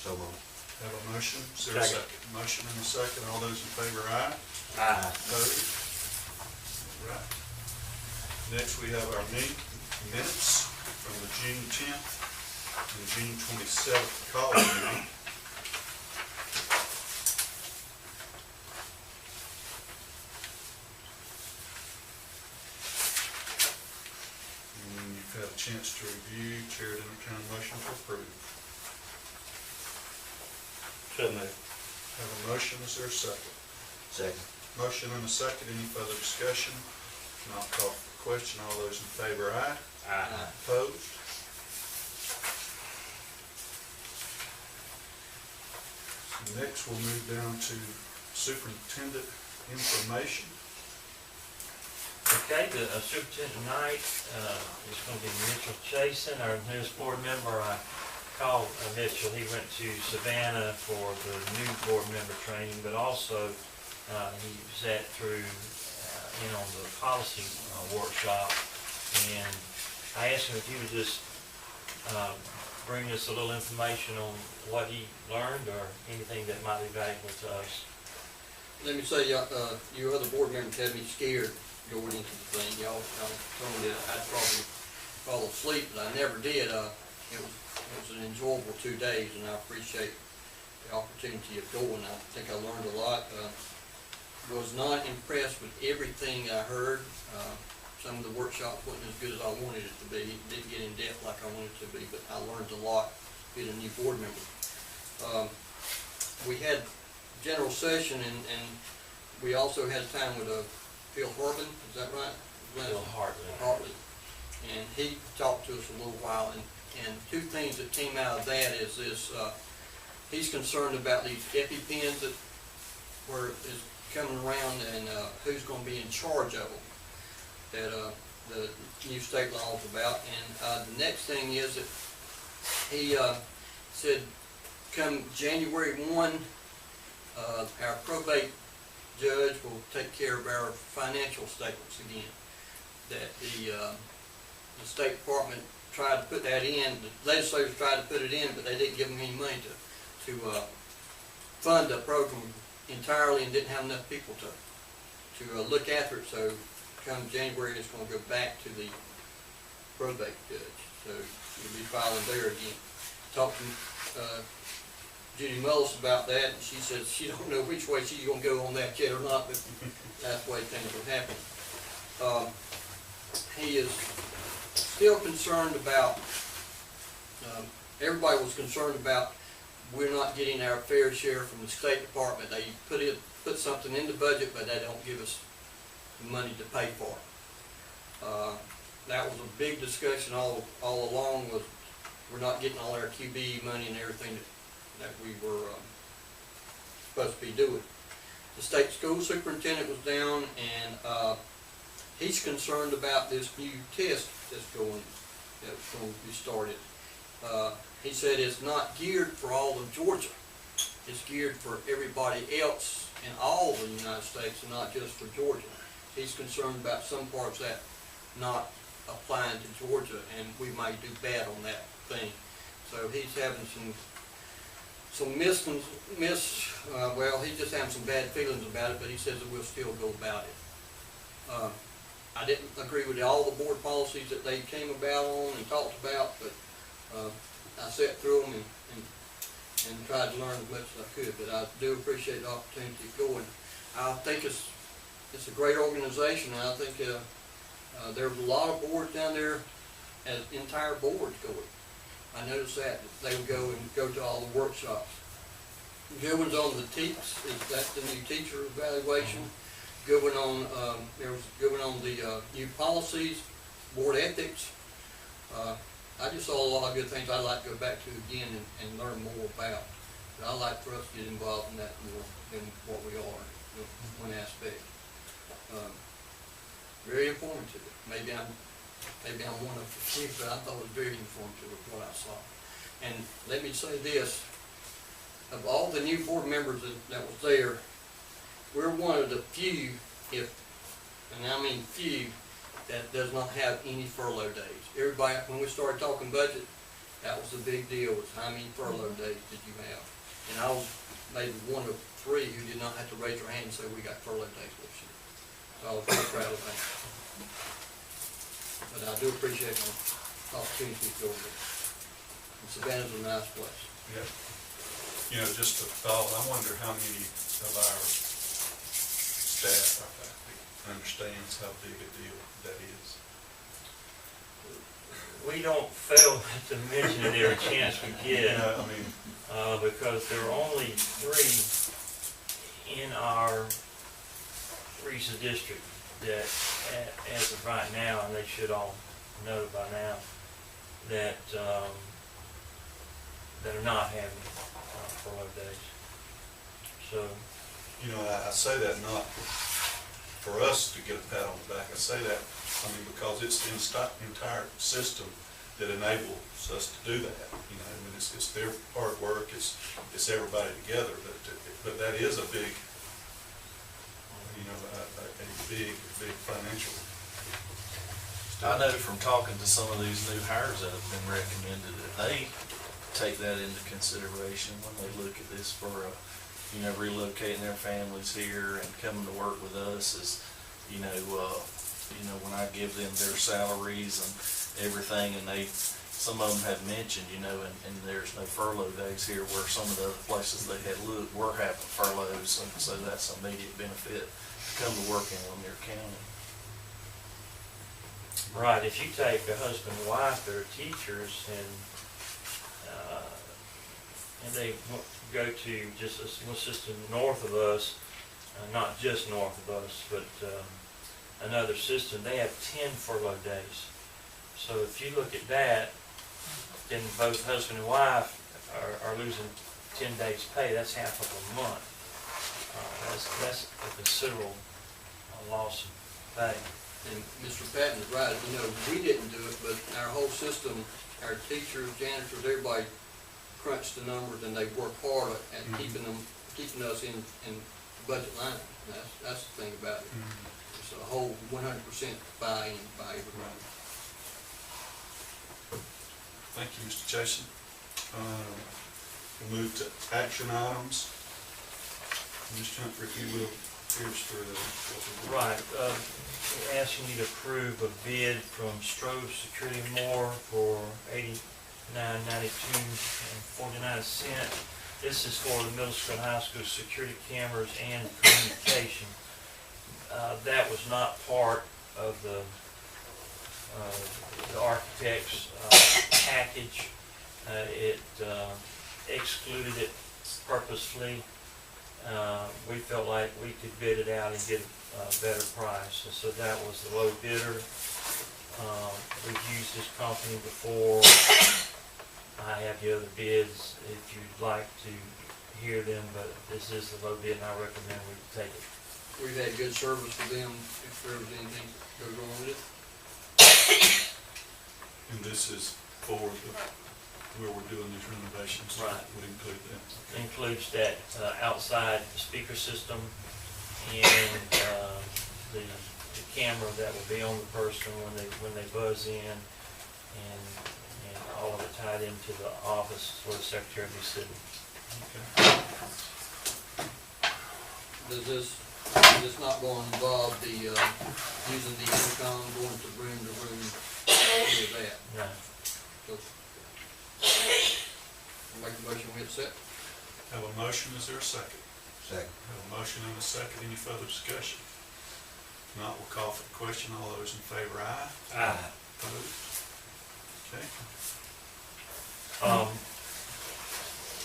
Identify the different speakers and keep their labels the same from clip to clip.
Speaker 1: So moved.
Speaker 2: Have a motion, is there a
Speaker 3: Second.
Speaker 2: second? Motion and a second, all those in favor, aye?
Speaker 3: Aye.
Speaker 2: Opposed? All right. Next, we have our minutes from the June 10th and June 27th call meeting. And you've had a chance to review, Chair, to entertain a motion to approve.
Speaker 3: So moved.
Speaker 2: Have a motion, is there a second?
Speaker 1: Second.
Speaker 2: Motion and a second, any further discussion? Not call for the question, all those in favor, aye?
Speaker 3: Aye.
Speaker 2: Opposed? Next, we'll move down to superintendent information.
Speaker 4: Okay, the superintendent tonight is going to be Mitchell Chasen, our newest board member. I called Mitchell. He went to Savannah for the new board member training, but also he sat through in on the policy workshop. And I asked him if he would just bring us a little information on what he learned or anything that might be valuable to us.
Speaker 5: Let me say, you other board members had me scared going into the thing. Y'all told me that I'd probably fall asleep, but I never did. It was an enjoyable 2 days, and I appreciate the opportunity of going. I think I learned a lot. Was not impressed with everything I heard. Some of the workshops wasn't as good as I wanted it to be. It didn't get in depth like I wanted it to be, but I learned a lot being a new board member. We had general session, and we also had time with Phil Harbin, is that right?
Speaker 4: Phil
Speaker 5: Hartley. And he talked to us a little while, and two things that came out of that is this, he's concerned about these EpiPens that is coming around, and who's going to be in charge of them, that the new state law is about. And the next thing is that he said come January 1, our probate judge will take care of our financial statements again. That the State Department tried to put that in, the legislators tried to put it in, but they didn't give them any money to fund the program entirely, and didn't have enough people to look after it. So come January, it's going to go back to the probate judge. So you'll be filing there again. Talked to Judy Mullis about that, and she says she don't know which way she's going to go on that yet or not, but that's the way things will happen. He is still concerned about, everybody was concerned about we're not getting our fair share from the State Department. They put something in the budget, but they don't give us the money to pay for it. That was a big discussion all along, was we're not getting all our QBE money and everything that we were supposed to be doing. The state school superintendent was down, and he's concerned about this new test that's going to be started. He said it's not geared for all of Georgia. It's geared for everybody else in all of the United States, and not just for Georgia. He's concerned about some parts that not applying to Georgia, and we might do bad on that thing. So he's having well, he's just having some bad feelings about it, but he says that we'll still go about it. I didn't agree with all the board policies that they came about on and talked about, but I sat through them and tried to learn as much as I could. But I do appreciate the opportunity of going. I think it's a great organization, and I think there's a lot of boards down there, as entire boards going. I noticed that they would go to all the workshops. Good one's on the TEEPS, that's the new teacher evaluation. Good one on there was a good one on the new policies, board ethics. I just saw a lot of good things I'd like to go back to again and learn more about. But I'd like for us to get involved in that more than what we are, one aspect. Very informative. Maybe I'm one of the few, but I thought it was very informative of what I saw. And let me say this, of all the new board members that was there, we're one of the few, and I mean few, that does not have any furlough days. Everybody, when we started talking budget, That was the big deal, was how many furlough days did you have? And I was maybe one of three who did not have to raise their hand and say, we got furlough days this year. So I was very proud of that. But I do appreciate the opportunity to go over there. And Savannah's a nice place.
Speaker 2: Yeah. You know, just a thought, I wonder how many of our staff, our faculty, understands how big a deal that is.
Speaker 4: We don't fail to mention it every chance we get.
Speaker 2: Yeah, I mean,
Speaker 4: Because there are only 3 in our Reese district that, as of right now, and they should all know by now, that that are not having furlough days. So,
Speaker 2: you know, I say that not for us to get a pat on the back. I say that, I mean, because it's the entire system that enables us to do that. You know, I mean, it's their hard work, it's everybody together, but that is a big, you know, a big financial.
Speaker 1: I know from talking to some of these new hires that have been recommended that they take that into consideration when they look at this for, you know, relocating their families here and coming to work with us is, you know, when I give them their salaries and everything, and some of them have mentioned, you know, and there's no furlough days here where some of the other places they had looked were having furloughs, and so that's an immediate benefit to come to work in Lanier County.
Speaker 4: right, if you take a husband and wife that are teachers and they go to just a school system north of us, not just north of us, but another system, they have 10 furlough days. So if you look at that, then both husband and wife are losing 10 days pay. That's half of a month. That's a considerable loss of pay.
Speaker 5: And Mr. Patton is right, you know, we didn't do it, but our whole system, our teachers, janitors, everybody crunched the numbers and they worked hard at keeping us in budget line. That's the thing about it. It's a whole 100% buy-in by everybody.
Speaker 2: Thank you, Mr. Jason. We'll move to action items. Ms. Hunter, if you will, here's for the.
Speaker 4: Right, we're asking you to approve a bid from Strode Security Moore for $89.92.49. This is for the middle school and high school security cameras and communication. That was not part of the architect's package. It excluded it purposefully. We felt like we could bid it out and get a better price, and so that was the low bidder. We've used this company before. I have the other bids if you'd like to hear them, but this is the low bid and I recommend we take it.
Speaker 5: We've had good service with them if there was anything that goes wrong with it.
Speaker 2: And this is for where we're doing these renovations.
Speaker 4: Right.
Speaker 2: Would include that.
Speaker 4: Includes that outside speaker system and the camera that will be on the person when they buzz in, and all of it tied into the office where the secretary will be sitting.
Speaker 2: Okay.
Speaker 5: Does this not going to involve the, using the intercom, going to room, any of that?
Speaker 4: No.
Speaker 5: So, make the motion, we accept.
Speaker 2: Have a motion, is there a second?
Speaker 6: Second.
Speaker 2: Have a motion and a second, any further discussion? If not, we'll call for the question, all those in favor, aye?
Speaker 3: Aye.
Speaker 2: Opposed? Okay.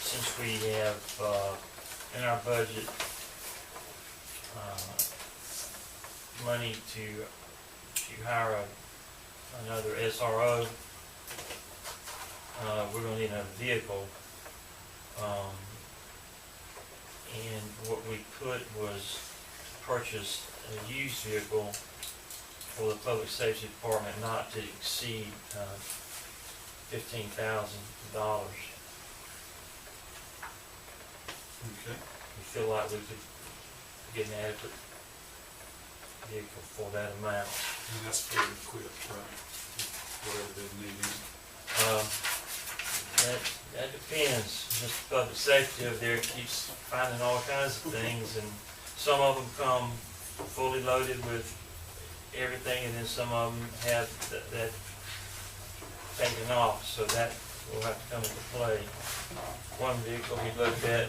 Speaker 4: Since we have, in our budget, money to hire another SRO, we're gonna need another vehicle. And what we put was purchase a used vehicle for the public safety department not to exceed $15,000.
Speaker 2: Okay.
Speaker 4: We feel like we could get an adequate vehicle for that amount.
Speaker 2: And that's for equipped, right? Whatever they need.
Speaker 4: That depends. Just public safety over there keeps finding all kinds of things, and some of them come fully loaded with everything, and then some of them have that taken off, so that will have to come into play. One vehicle he looked at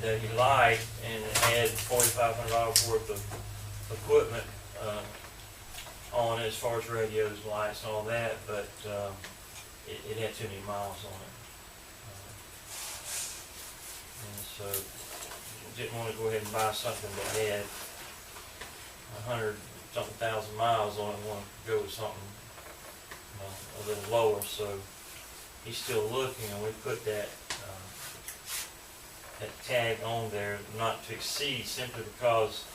Speaker 4: that he liked, and it had $4,500 worth of equipment on it, as far as radios, lights, and all that, but it had too many miles on it. And so didn't want to go ahead and buy something that had 100-something thousand miles on it. Wanted to go with something a little lower. So he's still looking, and we put that that tag on there, not to exceed, simply because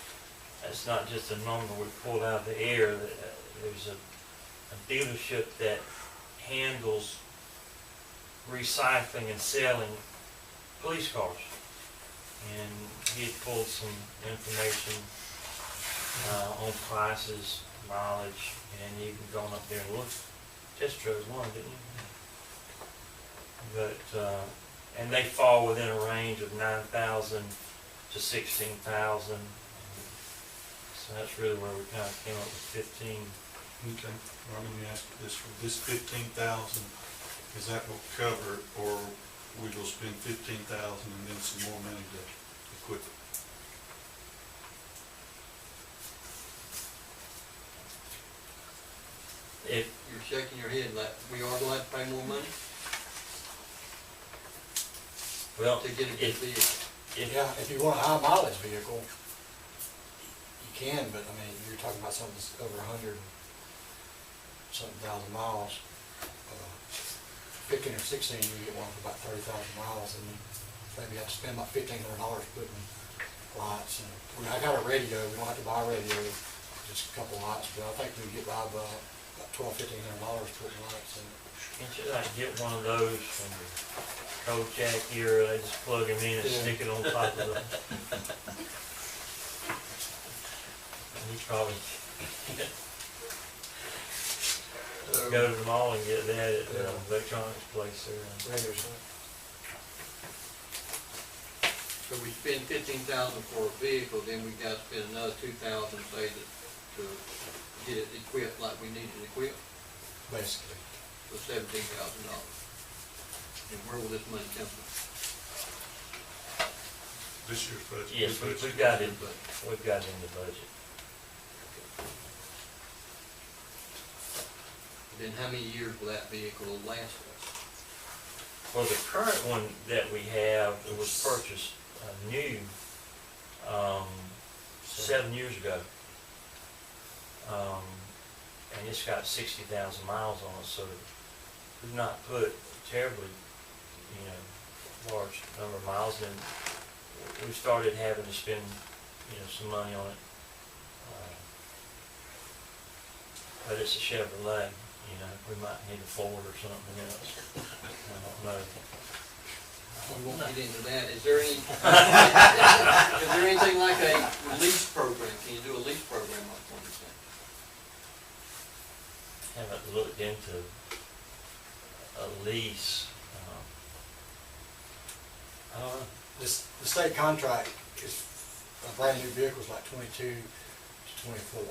Speaker 4: it's not just a number we pulled out of the air. There's a dealership that handles recycling and selling police cars. And he had pulled some information on prices, mileage, and you can go up there and look. Test drove one, didn't you? But, and they fall within a range of 9,000 to 16,000. So that's really where we kind of came up with 15.
Speaker 2: Okay, well, let me ask you this, for this 15,000, is that will cover, or we will spend 15,000 and then some more money to equip it?
Speaker 4: If
Speaker 5: You're shaking your head like we are going to have to pay more money
Speaker 4: well,
Speaker 5: to get a good
Speaker 4: if,
Speaker 5: vehicle.
Speaker 6: Yeah, if you want a high mileage vehicle, you can, but I mean, you're talking about something that's over 100-something thousand miles. 15 or 16, you get one for about 30,000 miles, and maybe you have to spend about $1,500 putting lights. And I got a radio. We don't have to buy a radio, just a couple lights, but I think we get by about $1,200-1,500 putting lights in it.
Speaker 4: can't you like get one of those from the Kojak here, they just plug them in and
Speaker 6: Yeah.
Speaker 4: stick it on top of the. You probably go to the mall and get that at the electronics place there.
Speaker 6: Radio set.
Speaker 5: So we spend 15,000 for a vehicle, then we got to spend another 2,000, say, to get it equipped like we need it equipped,
Speaker 6: Basically.
Speaker 5: for $17,000. And where will this money come from?
Speaker 2: This year's budget?
Speaker 4: Yes,
Speaker 2: your budget?
Speaker 4: we've got it, we've got it in the budget.
Speaker 5: Then how many years will that vehicle last us?
Speaker 4: Well, the current one that we have, it was purchased new 7 years ago. And it's got 60,000 miles on it, so we've not put terribly, large number of miles in. We started having to spend, some money on it. But it's a Chevrolet, we might need a Ford or something else. I don't know.
Speaker 5: We won't get into that. Is there any, is there anything like a lease program? Can you do a lease program like one of these?
Speaker 4: Haven't looked into a lease. I don't know.
Speaker 6: The state contract is, a brand new vehicle is like 22 to 24.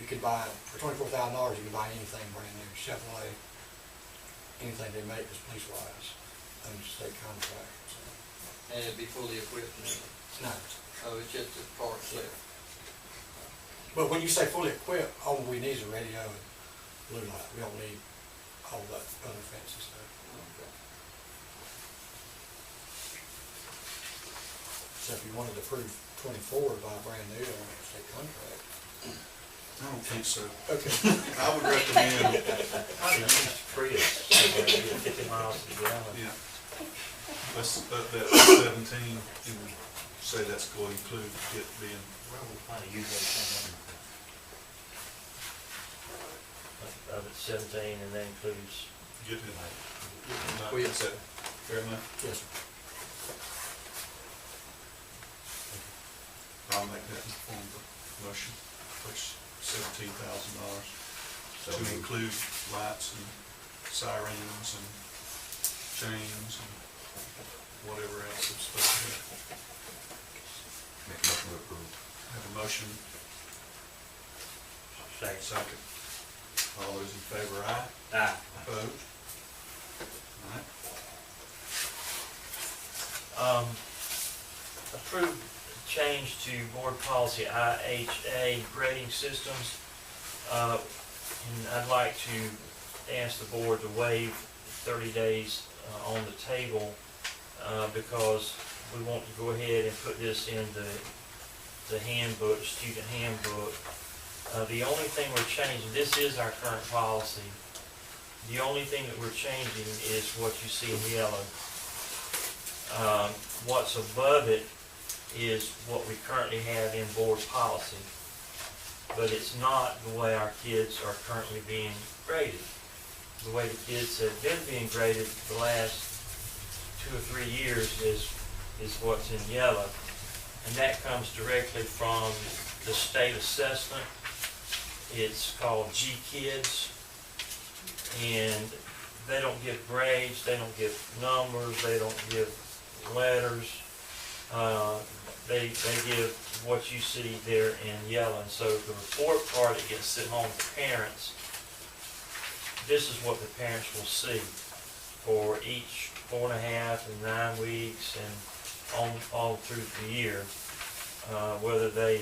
Speaker 6: You could buy, for $24,000, you can buy anything brand new, Chevrolet, anything they make is police wise, under the state contract. So.
Speaker 5: And it'd be fully equipped and everything?
Speaker 6: No.
Speaker 5: Oh, it's just a car itself?
Speaker 6: But when you say fully equipped, all we need is a radio and blue light. We don't need all that other fancy stuff.
Speaker 5: Okay.
Speaker 6: So if you wanted to prove 24 by a brand new on a state contract.
Speaker 2: I don't think so.
Speaker 6: Okay.
Speaker 2: I would recommend,
Speaker 4: I used Prius, 50 miles to the gallon.
Speaker 2: yeah, let's, that 17, and say that's going to include it being,
Speaker 3: Where we find a used one?
Speaker 4: Of it's 17, and that includes,
Speaker 2: getting it.
Speaker 5: We-
Speaker 2: Is that fair enough?
Speaker 6: Yes, sir.
Speaker 2: I'll make that in the form of a motion, which $17,000 to include lights and sirens and chains and whatever else it's supposed to be.
Speaker 7: Make a motion to approve.
Speaker 2: Have a motion, second. All those in favor, aye?
Speaker 3: Aye.
Speaker 2: Opposed? All right.
Speaker 4: Approved change to board policy IHA grading systems. And I'd like to ask the board to waive 30 days on the table because we want to go ahead and put this in the handbook, the student handbook. The only thing we're changing, this is our current policy. The only thing that we're changing is what you see in yellow. What's above it is what we currently have in board policy, but it's not the way our kids are currently being graded. The way the kids have been being graded the last 2 or 3 years is what's in yellow, and that comes directly from the state assessment. It's called G-Kids, and they don't give grades, they don't give numbers, they don't give letters. They give what you see there in yellow. And so the report card that gets sent home to parents, this is what the parents will see for each 4.5 and 9 weeks and all through the year, whether they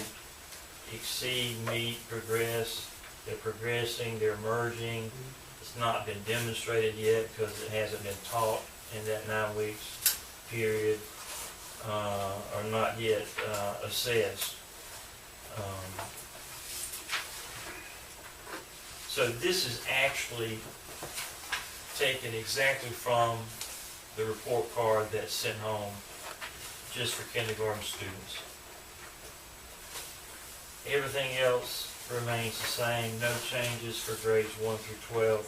Speaker 4: exceed, meet, progress, they're progressing, they're merging. It's not been demonstrated yet because it hasn't been taught in that 9 weeks period, or not yet assessed. So this is actually taken exactly from the report card that's sent home just for kindergarten students. Everything else remains the same, no changes for grades 1 through 12.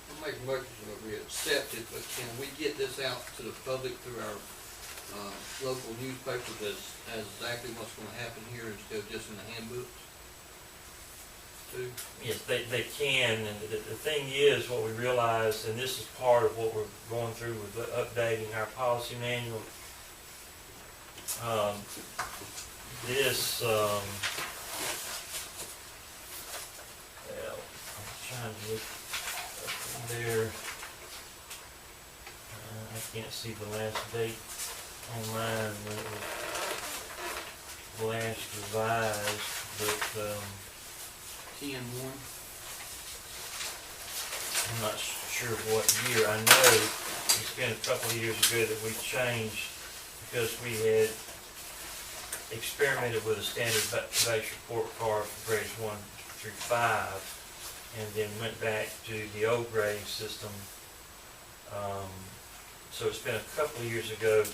Speaker 5: I'll make a motion that we accept it, but can we get this out to the public through our local newspapers as exactly what's gonna happen here instead of just in the handbooks? Too?
Speaker 4: Yes, they can, and the thing is, what we realized, and this is part of what we're going through with updating our policy manual, well, I'm trying to look up there, I can't see the last date online when it was last revised, but
Speaker 5: 10-1.
Speaker 4: I'm not sure what year. I know it's been a couple of years ago that we changed because we had experimented with a standard-based report card for grades 1 through 5 and then went back to the old grading system. So it's been a couple of years ago.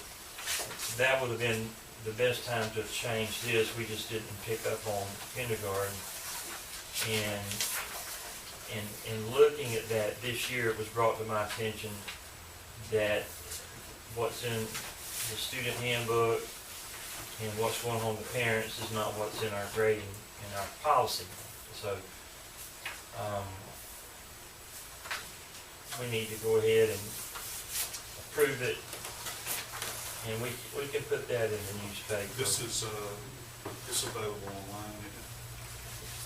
Speaker 4: That would have been the best time to have changed this. We just didn't pick up on kindergarten. And in looking at that this year, it was brought to my attention that what's in the student handbook and what's going home to parents is not what's in our grading and our policy. So we need to go ahead and approve it, and we can put that in the newspaper.
Speaker 2: This is, it's available online,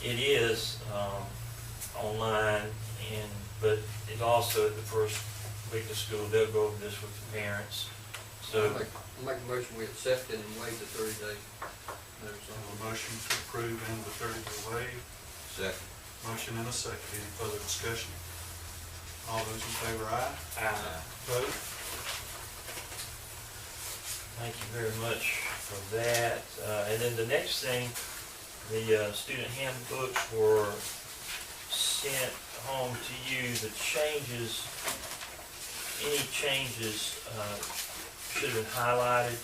Speaker 2: isn't
Speaker 4: It is online, but it also at the first week of school they'll go over this with the parents. So
Speaker 5: I'll make a motion we accept it and waive the 30-day notice
Speaker 2: it?
Speaker 5: on
Speaker 2: Have a motion to approve and the 30-day waive.
Speaker 7: Second.
Speaker 2: Motion and a second. Any further discussion? All those in favor, aye?
Speaker 3: Aye.
Speaker 2: Opposed?
Speaker 4: thank you very much for that. And then the next thing, the student handbooks were sent home to you. The changes, any changes should have been highlighted.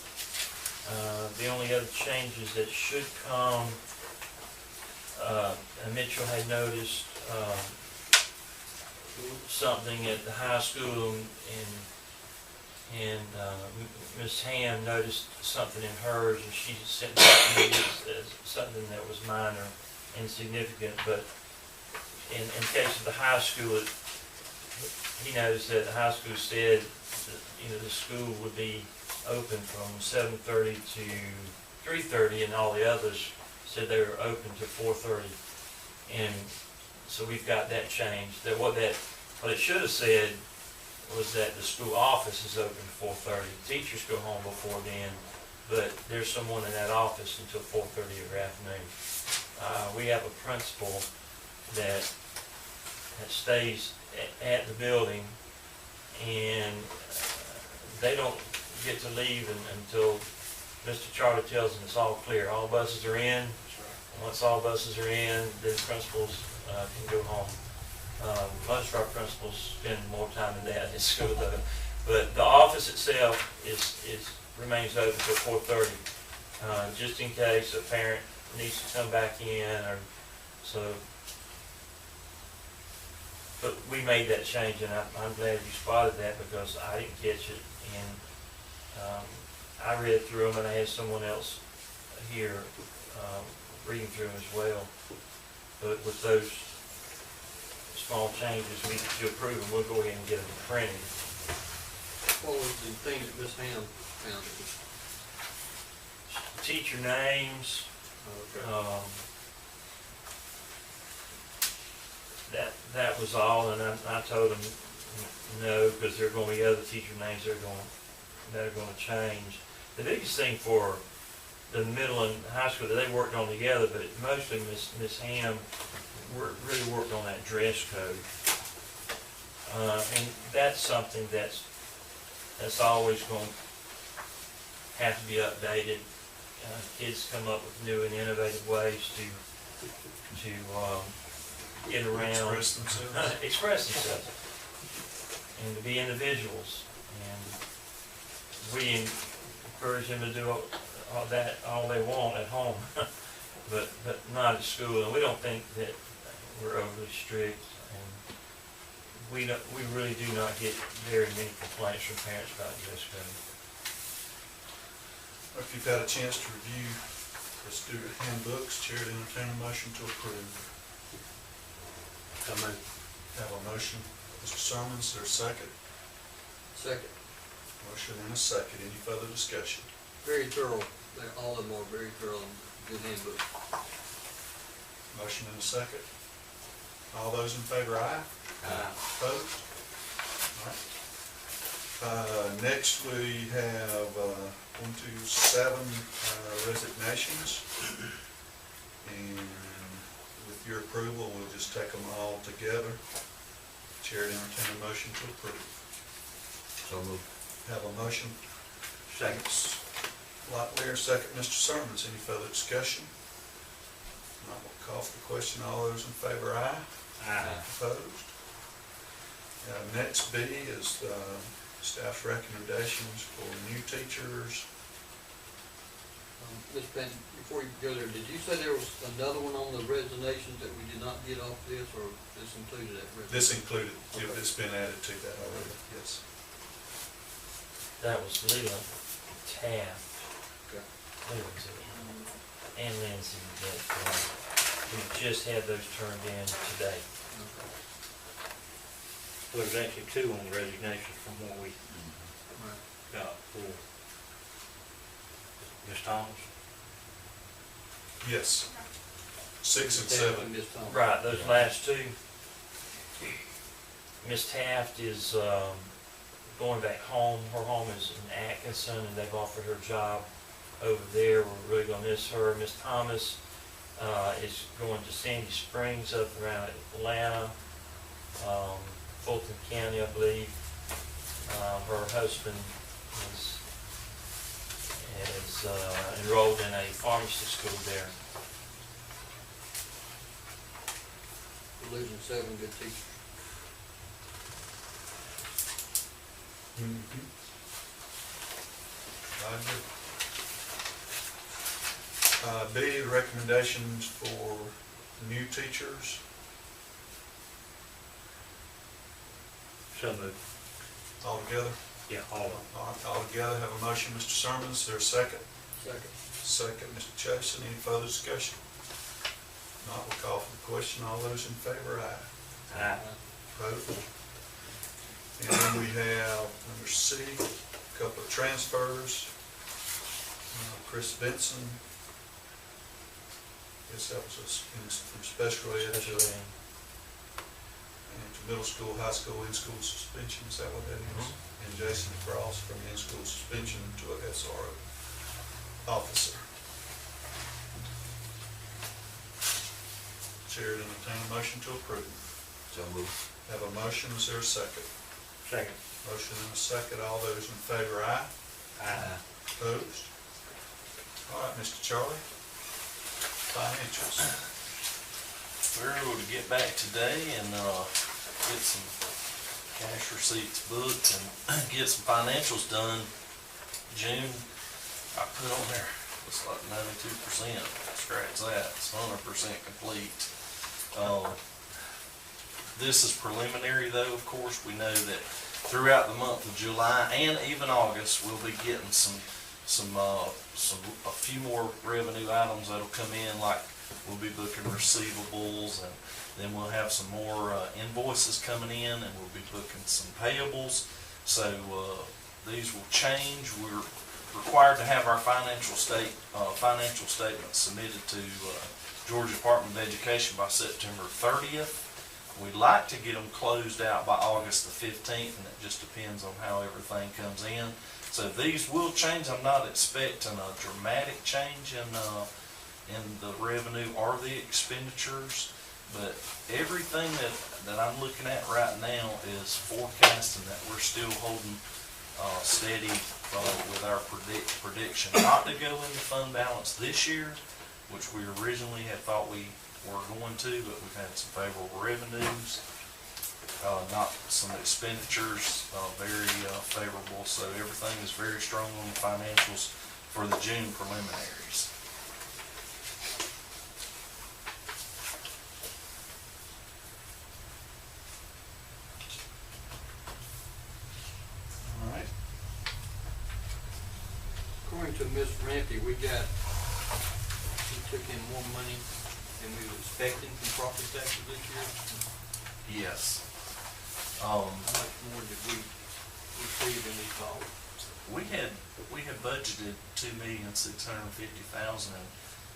Speaker 4: The only other changes that should come, Mitchell had noticed something at the high school, and Ms. Ham noticed something in hers, and she sent it to me as something that was minor, insignificant, but in case of the high school, he knows that the high school said that, you know, the school would be open from 7:30 to 3:30, and all the others said they were open to 4:30. And so we've got that changed. What it should have said was that the school office is open to 4:30. Teachers go home before then, but there's someone in that office until 4:30 every afternoon. We have a principal that stays at the building, and they don't get to leave until Mr. Charter tells them it's all clear. All buses are in. And once all buses are in, then principals can go home. Most of our principals spend more time than that at school though. But the office itself remains open till 4:30, just in case a parent needs to come back in or so. But we made that change, and I'm glad you spotted that because I didn't catch it. And I read through them, and I had someone else here reading through them as well. But with those small changes we need to approve, and we'll go ahead and get them printed.
Speaker 5: What was the thing that Ms. Ham found?
Speaker 4: Teacher names,
Speaker 5: Okay.
Speaker 4: that was all, and I told them no, because there are going to be other teacher names that are going to change. The biggest thing for the middle and high school that they worked on together, but mostly Miss Ham really worked on that dress code, and that's something that's always going to have to be updated. Kids come up with new and innovative ways to get around, express themselves, and to be individuals. And we encourage them to do all they want at home, but not at school. And we don't think that we're overly strict, and we really do not get very many complaints from parents about dress code.
Speaker 2: If you've had a chance to review the student handbooks, Chair would entertain a motion to approve. Have a motion, Mr. Sermons, there's a second.
Speaker 5: Second.
Speaker 2: Motion and a second. Any further discussion?
Speaker 5: Very thorough. All of them are very thorough and good handbook.
Speaker 2: Motion and a second. All those in favor, aye?
Speaker 5: Aye.
Speaker 2: Opposed? All right. Next, we have 7 resignations. And with your approval, we'll just take them all together. Chair to entertain a motion to approve.
Speaker 7: So moved.
Speaker 2: Have a motion.
Speaker 3: Second.
Speaker 2: Lanier, second, Mr. Sermons. Any further discussion? I will call for the question. All those in favor, aye?
Speaker 3: Aye.
Speaker 2: Opposed? Next B is staff's recommendations for new teachers.
Speaker 5: Ms. Penn, before you go there, did you say there was another one on the resignations that we did not get off this, or this included that resignation?
Speaker 2: This included,
Speaker 5: Okay.
Speaker 2: it's been added to that already, yes.
Speaker 4: That was Leland Taft.
Speaker 5: Okay.
Speaker 4: Leland's and Lindsay that we just had those turned in today.
Speaker 5: Okay.
Speaker 3: Well, there's actually 2 on the resignation from what we
Speaker 5: Right.
Speaker 3: got for Ms. Thomas.
Speaker 2: Yes. 6 and
Speaker 5: Ms.
Speaker 2: 7.
Speaker 5: Ms. Thomas.
Speaker 4: Right, those last 2. Miss Taft is going back home. Her home is in Atkinson, and they've offered her a job over there. We're really going to miss her. Miss Thomas is going to Sandy Springs up around Atlanta, Fulton County, I believe. Her husband is enrolled in a pharmacy school there.
Speaker 5: We're losing 7 good teachers.
Speaker 2: I agree. B, the recommendations for new teachers.
Speaker 3: So moved.
Speaker 2: All together?
Speaker 3: Yeah, all of them.
Speaker 2: All together, have a motion, Mr. Sermons, is there a second?
Speaker 5: Second.
Speaker 2: Second, Mr. Chason, any further discussion? Not, we'll call for the question. All those in favor, aye.
Speaker 3: Aye.
Speaker 2: Opposed? And then we have under C, a couple of transfers. Chris Benson, guess that was from special ed to middle school, high school, in-school suspension, is that what that is? And Jason Cross from in-school suspension to a SRO officer. Chair would entertain a motion to approve.
Speaker 7: So moved.
Speaker 2: Have a motion, is there a second?
Speaker 3: Second.
Speaker 2: Motion and a second, all those in favor, aye.
Speaker 3: Aye.
Speaker 2: Opposed? All right, Mr. Charlie, financials.
Speaker 1: We're able to get back today and, get some cash receipts booked and get some financials done. June, I put on there, looks like 92%, scratch that, it's 100% complete. This is preliminary though, of course. We know that throughout the month of July and even August, we'll be getting a few more revenue items that'll come in, like we'll be booking receivables, and then we'll have some more invoices coming in, and we'll be booking some payables. So these will change. We're required to have our financial statements submitted to Georgia Department of Education by September 30th. We'd like to get them closed out by August the 15th, and it just depends on how everything comes in. So these will change. I'm not expecting a dramatic change in the revenue or the expenditures, but everything that I'm looking at right now is forecasting that we're still holding steady with our prediction not to go into fund balance this year, which we originally had thought we were going to, but we've had some favorable revenues, not some expenditures, very favorable. So everything is very strong on the financials for the June preliminaries.
Speaker 2: All right.
Speaker 5: According to Ms. Rampy, we took in more money than we were expecting from property taxes this year.
Speaker 1: Yes.
Speaker 5: How much more did we receive in these dollars?
Speaker 1: We had budgeted $2,650,000,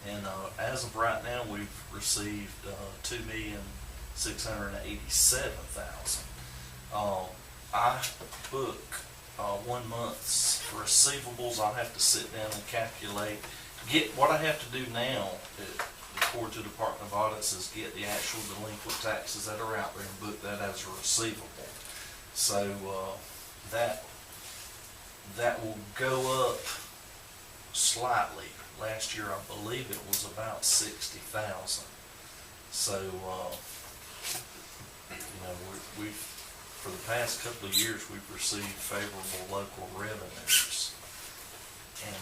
Speaker 1: and as of right now, we've received $2,687,000. I book 1 month's receivables. I'll have to sit down and calculate. What I have to do now, according to the Department of Audits, is get the actual delinquent taxes that are out there and book that as a receivable. So that will go up slightly. Last year, I believe it was about 60,000. So we've for the past couple of years, we've received favorable local revenues, and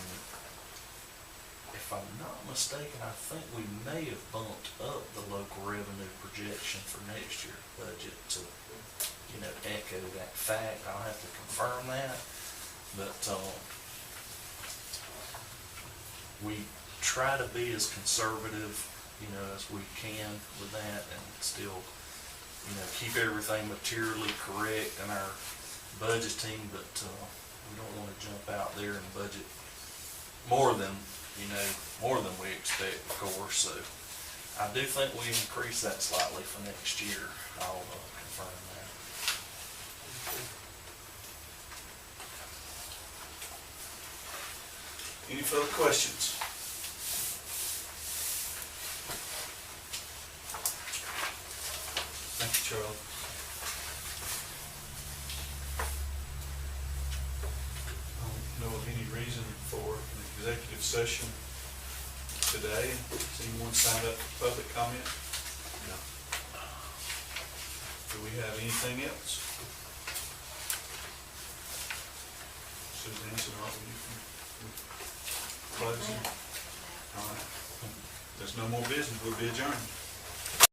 Speaker 1: if I'm not mistaken, I think we may have bumped up the local revenue projection for next year's budget to, echo that fact. I'll have to confirm that, but we try to be as conservative, as we can with that, and still, keep everything materially correct in our budgeting, but we don't want to jump out there and budget more than we expect, of course. So I do think we increase that slightly for next year. I'll confirm that.
Speaker 2: Any further questions? Thank you, Charlie. I don't know of any reason for an executive session today. Has anyone signed up for public comment? No. Do we have anything else? Susan, you closing? All right. There's no more business. We'll be adjourned.